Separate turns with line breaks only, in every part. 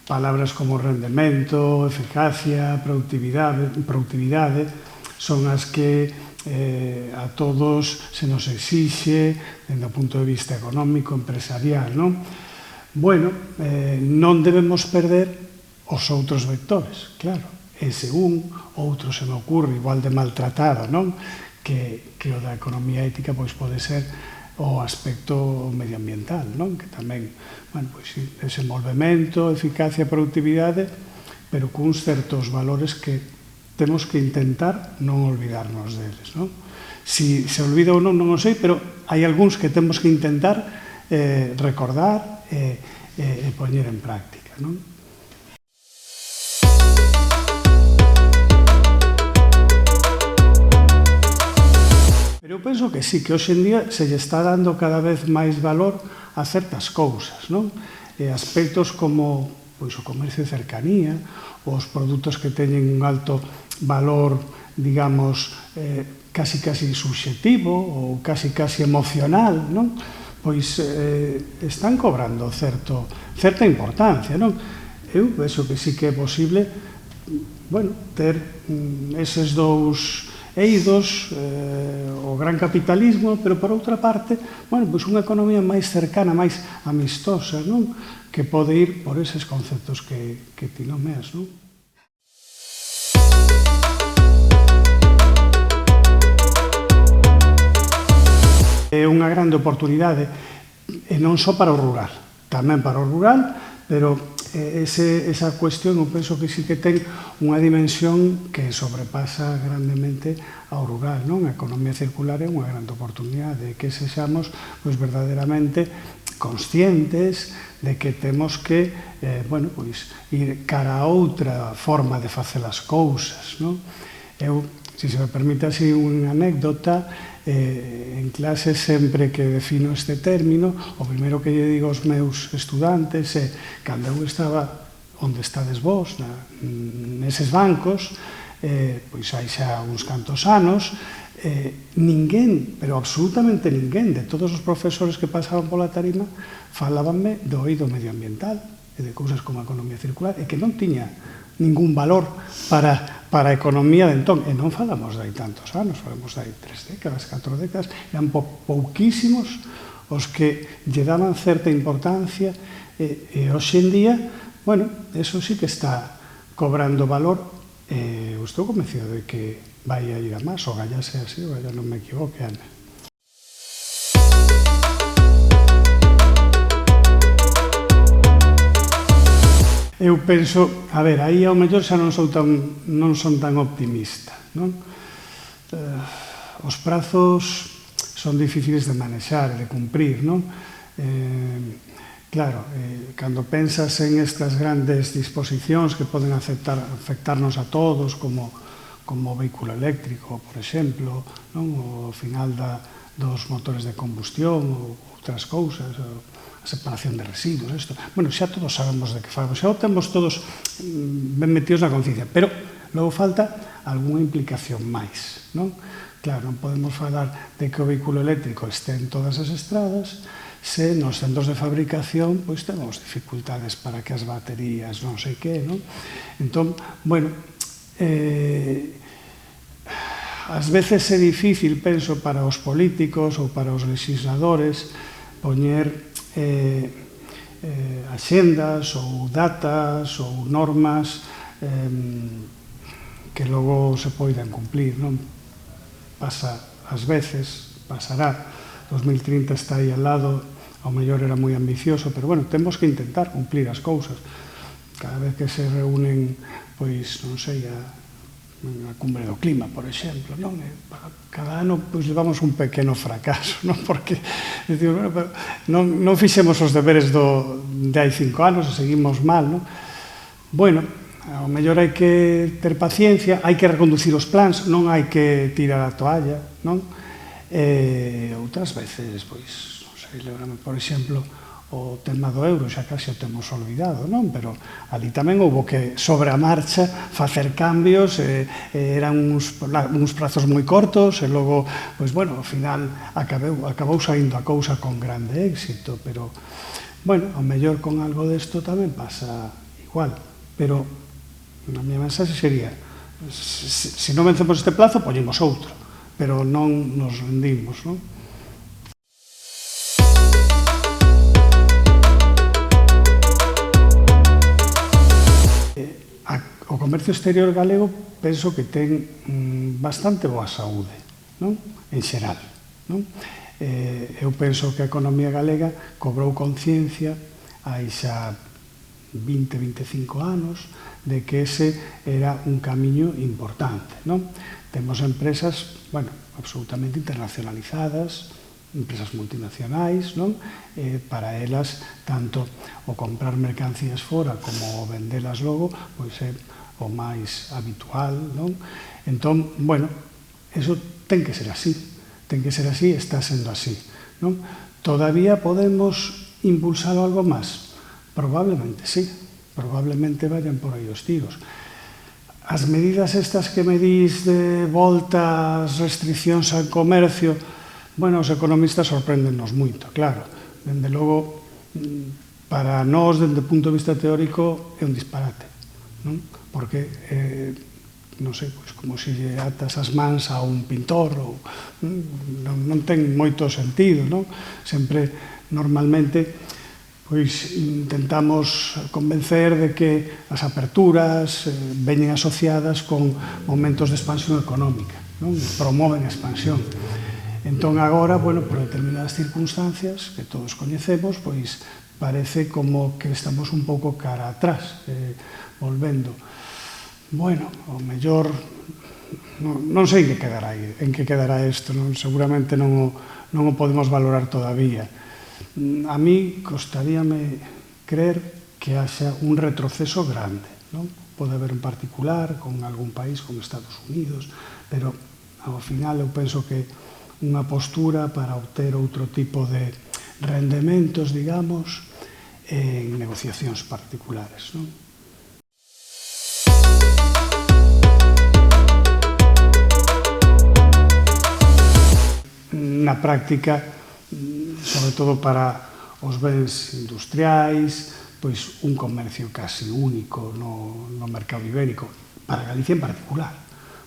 palabras como rendemento, eficacia, productividade, son as que a todos se nos exixe dende o punto de vista económico, empresarial, non? Bueno, non debemos perder os outros vectores, claro. E según outro se me ocurre igual de maltratado, non? Que o da economía ética pois pode ser o aspecto medioambiental, non? Que tamén, bueno, pois desenvolvemento, eficacia, productividade, pero cuns certos valores que temos que intentar non olvidarnos deles, non? Si se olvida ou non, non o sei, pero hai algúns que temos que intentar recordar e poñer en práctica, non? Pero eu penso que sí, que hoxe en día se lle está dando cada vez máis valor a certas cousas, non? Aspectos como pois, o comercio de cercanía, os produtos que teñen un alto valor, digamos, casi subxectivo ou casi emocional, non? Pois están cobrando certa importancia, non? Eu penso que sí que é posible, bueno, ter eses dous eidos, o gran capitalismo, pero por outra parte, bueno, pois unha economía máis cercana, máis amistosa, non? Que pode ir por eses conceptos que ti nomeas, non? É unha grande oportunidade, e non só para o rural, tamén para o rural, pero esa cuestión eu penso que sí que ten unha dimensión que sobrepasa grandemente ao rural, non? A economía circular é unha grande oportunidade, que sexamos pois verdadeiramente conscientes de que temos que, bueno, pois ir cara a outra forma de facer as cousas, non? Eu, se me permite así unha anécdota, en clase sempre que defino este término, o primeiro que lle digo aos meus estudantes é cando eu estaba onde estades vos, neses bancos, pois hai xa uns cantos anos, ninguén, pero absolutamente ninguén, de todos os profesores que pasaban pola tarima, falábanme do eido medioambiental e de cousas como a economía circular, e que non tiña ningún valor para a economía de entón. E non falamos de hai tantos anos, falamos de hai 3 décadas, 4 décadas, eran pouquísimos os que lle daban certa importancia, e hoxe en día, bueno, eso sí que está cobrando valor, eu estou convencido de que vai a ir a máis, o Gallá sea así, o Gallá non me equivoque, Ana. Eu penso, a ver, aí ao mellor xa non son tan optimista, non? Os prazos son difíciles de manexar, de cumprir, non? Claro, cando pensas en estas grandes disposicións que poden afectarnos a todos, como o vehículo eléctrico, por exemplo, non? O final dos motores de combustión ou outras cousas, a separación de residuos, isto. Bueno, xa todos sabemos de que falamos, xa o temos todos ben metidos na conciencia, pero logo falta algunha implicación máis, non? Claro, non podemos falar de que o vehículo eléctrico este en todas as estradas, se nos centros de fabricación pois temos dificultades para que as baterías non sei que, non? Entón, bueno, ás veces é difícil, penso, para os políticos ou para os legisladores poñer axendas ou datas ou normas que logo se poidan cumplir, non? Pasa, ás veces, pasará, 2030 está aí al lado, ao mellor era moi ambicioso, pero bueno, temos que intentar cumplir as cousas. Cada vez que se reúnen, pois, non sei, a cumbre do clima, por exemplo, non? Cada ano levamos un pequeno fracaso, non? Porque non fixemos os deberes de hai 5 anos e seguimos mal, non? Bueno, ao mellor hai que ter paciencia, hai que reconducir os plans, non hai que tirar a toalla, non? Outras veces, pois, non sei, lembrame, por exemplo, o tema do euro, xa casi o temos olvidado, non? Pero ali tamén houbo que, sobre a marcha, facer cambios, eran uns prazos moi cortos, e logo, pois, bueno, ao final acabou saindo a cousa con grande éxito, pero, bueno, ao mellor con algo desto tamén pasa igual. cual. Pero a miña mensaxe sería, se non vencemos este plazo, poñemos outro, pero non nos rendimos, non? O comercio exterior galego penso que ten bastante boa saúde, non? En xeral, non? Eu penso que a economía galega cobrou conciencia hai xa 20-25 anos de que ese era un camiño importante, non? Temos empresas, bueno, absolutamente internacionalizadas, empresas multinacionais, non? Para elas, tanto o comprar mercancías fora como o vendelas logo, pois é o máis habitual, non? Entón, bueno, eso ten que ser así, está sendo así, non? Todavía podemos impulsar algo máis? Probablemente sí, probablemente vayan por aí os tiros. As medidas estas que me dís de voltas, restriccións ao comercio, bueno, os economistas sorpréndennos moito, claro. Dende logo, para nós, dende o punto de vista teórico, é un disparate, non? Porque, non sei, pois como se lle atas as mans a un pintor, ou non ten moito sentido, non? Sempre, normalmente, pois intentamos convencer de que as aperturas veñen asociadas con momentos de expansión económica, non? Promoven a expansión. Entón agora, bueno, por determinadas circunstancias que todos coñecemos, pois parece como que estamos un pouco cara atrás, volvendo. Bueno, o mellor, non sei en que quedará isto, seguramente non o podemos valorar todavía. A mí costaríame creer que haxa un retroceso grande, non? Pode haber en particular con algún país como Estados Unidos, pero ao final eu penso que unha postura para obter outro tipo de rendementos, digamos, en negociacións particulares, non? Na práctica, sobre todo para os bens industriais, pois un comercio casi único no mercado ibérico, para Galicia en particular.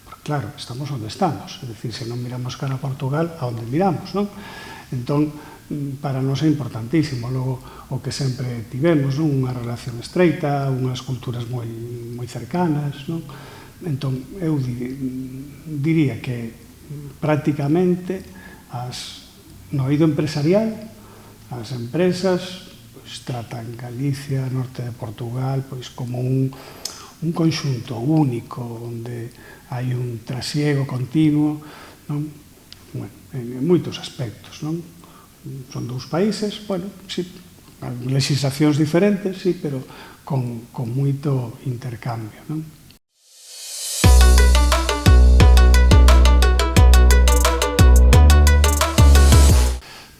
Porque, claro, estamos onde estamos, é dicir, se non miramos cara a Portugal, a onde miramos, non? Entón, para nós é importantísimo. Logo, o que sempre tivemos, non? Unha relación estreita, unhas culturas moi cercanas, non? Entón, eu diría que prácticamente no eido empresarial, as empresas tratan Galicia, norte de Portugal, como un conxunto único, onde hai un trasiego continuo, en moitos aspectos. Son dous países, bueno, sí, legislacións diferentes, sí, pero con moito intercambio, non?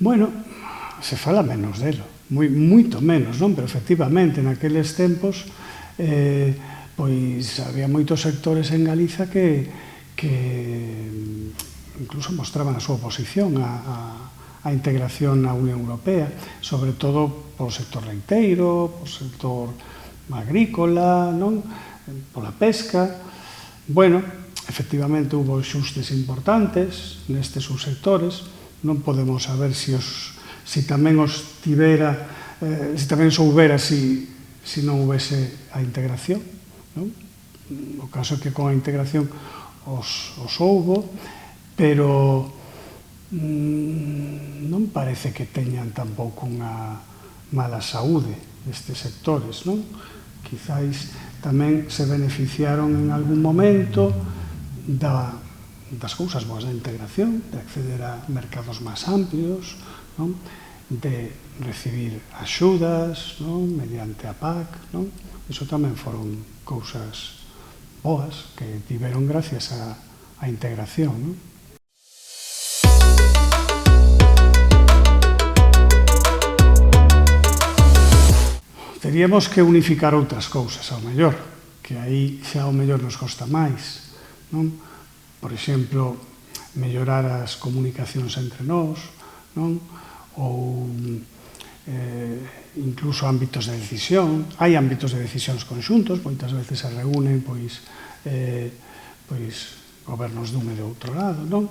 Bueno, se fala menos delo, moito menos, non? Pero efectivamente, naqueles tempos, pois había moitos sectores en Galiza que incluso mostraban a súa oposición á integración na Unión Europea, sobre todo polo sector leiteiro, polo sector agrícola, non? Pola pesca. Bueno, efectivamente, houve xustes importantes nestes subsectores. Non podemos saber se tamén os tivera, se tamén soubera se non houvese a integración, non? O caso é que con a integración os houbo, pero non parece que teñan tampouco unha mala saúde estes sectores, non? Quizáis tamén se beneficiaron en algún momento das cousas boas da integración, de acceder a mercados máis amplios, non? De recibir axudas, non? Mediante a PAC, non? Iso tamén foron cousas boas que tiveron gracias á integración, non? Teríamos que unificar outras cousas, ao mellor, que aí xa ao mellor nos costa máis, non? Por exemplo, mellorar as comunicacións entre nós, non? Ou incluso ámbitos de decisión. Hai ámbitos de decisións conxuntos, moitas veces se reúnen gobernos dun e do outro lado, non?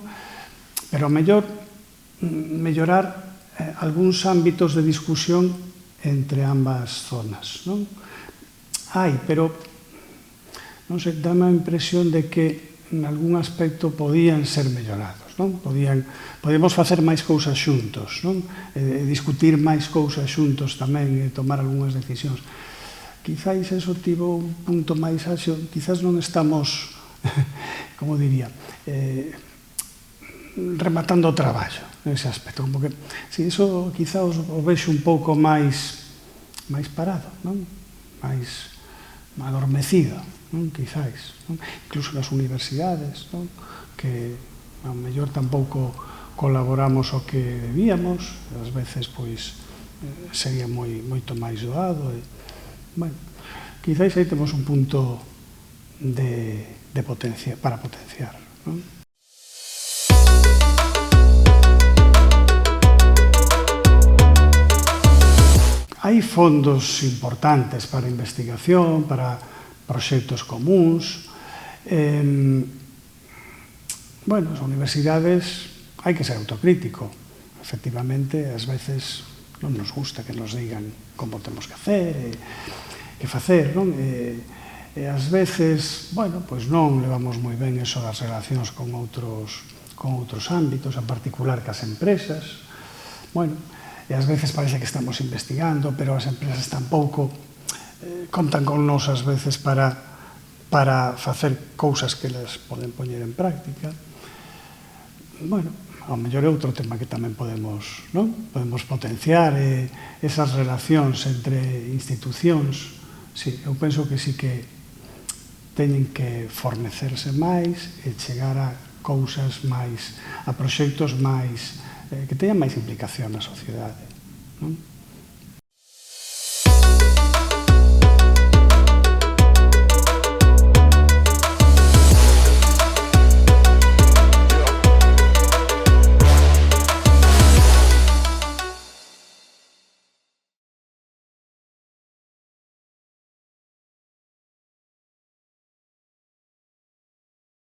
Pero mellor mellorar algúns ámbitos de discusión entre ambas zonas, non? Pero non sei, dame a impresión de que en algún aspecto podían ser mellorados, non? Podemos facer máis cousas xuntos, non? Discutir máis cousas xuntos tamén e tomar algunhas decisións. Quizáis eso tivo un punto máis axo, quizás non estamos, como diría, rematando o traballo nese aspecto, como que, si, iso quizá o vexo un pouco máis parado, non? máis adormecido, non? Quizáis, non? Incluso nas universidades, non? Que ao mellor tampouco colaboramos o que debíamos, ás veces pois sería moito máis doado, bueno, quizáis aí temos un punto para potenciar, non? Hai fondos importantes para investigación, para proxectos comuns. Bueno, as universidades hai que ser autocrítico. Efectivamente, ás veces non nos gusta que nos digan como temos que hacer, que facer, non? E ás veces, bueno, pois non levamos moi ben eso das relacións con outros ámbitos, en particular cas empresas. Bueno, e ás veces parece que estamos investigando, pero as empresas tampouco contan con nós ás veces para facer cousas que les poden poñer en práctica. Bueno, ao mellor é outro tema que tamén podemos potenciar, esas relacións entre institucións. Sí, eu penso que sí que teñen que fornecerse máis e chegar a cousas máis, a proxectos máis que teñan máis implicación na sociedade, non?